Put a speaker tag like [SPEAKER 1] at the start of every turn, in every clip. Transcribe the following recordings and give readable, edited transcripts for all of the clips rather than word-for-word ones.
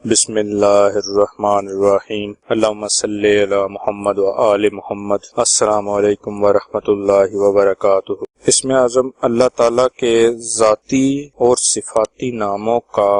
[SPEAKER 1] بسم اللہ الرحمن الرحیم، اللہم صلی علی محمد و آل محمد۔ السلام علیکم ورحمۃ اللہ وبرکاتہ۔ اسم اعظم اللہ تعالیٰ کے ذاتی اور صفاتی ناموں کا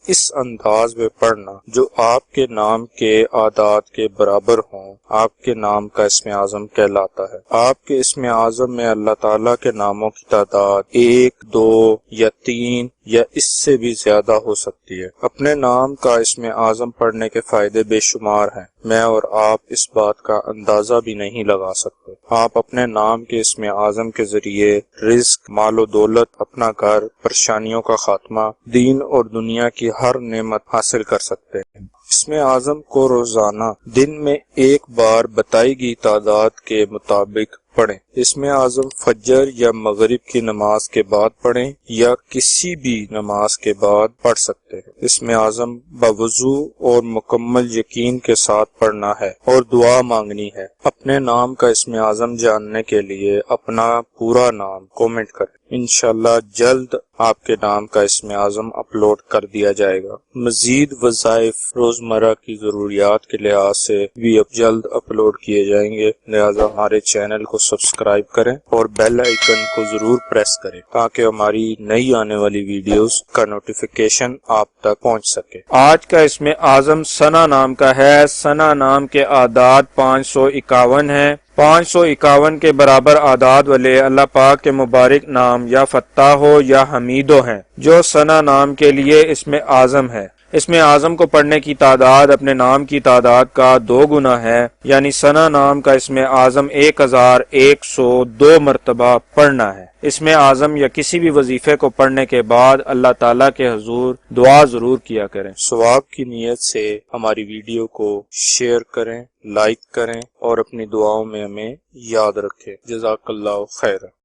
[SPEAKER 1] اس انداز میں پڑھنا جو آپ کے نام کے اعداد کے برابر ہوں، آپ کے نام کا اسم اعظم کہلاتا ہے۔ آپ کے اسم اعظم میں اللہ تعالیٰ کے ناموں کی تعداد 1، 2 یا 3 یا اس سے بھی زیادہ ہو سکتی ہے۔ اپنے نام کا اسم اعظم پڑھنے کے فائدے بے شمار ہیں، میں اور آپ اس بات کا اندازہ بھی نہیں لگا سکتے۔ آپ اپنے نام کے اسم اعظم کے ذریعے رزق، مال و دولت، اپنا گھر، پریشانیوں کا خاتمہ، دین اور دنیا کی ہر نعمت حاصل کر سکتے ہیں۔ اسم اعظم کو روزانہ دن میں ایک بار بتائی گئی تعداد کے مطابق پڑھیں۔ اسم اعظم فجر یا مغرب کی نماز کے بعد پڑھیں یا کسی بھی نماز کے بعد پڑھ سکتے ہیں۔ اسم اعظم بوضو اور مکمل یقین کے ساتھ پڑھنا ہے اور دعا مانگنی ہے۔ اپنے نام کا اسم اعظم جاننے کے لیے اپنا پورا نام کومنٹ کریں۔ انشاءاللہ جلد آپ کے نام کا اسم اعظم اپلوڈ کر دیا جائے گا۔ مزید وظائف روزمرہ کی ضروریات کے لحاظ سے بھی اب جلد اپلوڈ کیے جائیں گے، لہذا ہمارے چینل کو سبسکرائب کریں اور بیل آئیکن کو ضرور پریس کریں تاکہ ہماری نئی آنے والی ویڈیوز کا نوٹیفیکیشن آپ تک پہنچ سکے۔ آج کا اسم اعظم ثنا نام کا ہے۔ ثنا نام کے اعداد 551 ہیں۔ 551 کے برابر اعداد والے اللہ پاک کے مبارک نام یا فتح ہو یا حمیدو ہیں، جو ثنا نام کے لیے اسم اعظم ہے۔ اسم اعظم کو پڑھنے کی تعداد اپنے نام کی تعداد کا 2 گنا ہے، یعنی ثنا نام کا اسم اعظم 1102 مرتبہ پڑھنا ہے۔ اسم اعظم یا کسی بھی وظیفے کو پڑھنے کے بعد اللہ تعالیٰ کے حضور دعا ضرور کیا کریں۔ ثواب کی نیت سے ہماری ویڈیو کو شیئر کریں، لائک کریں اور اپنی دعاؤں میں ہمیں یاد رکھیں۔ جزاک اللہ خیر۔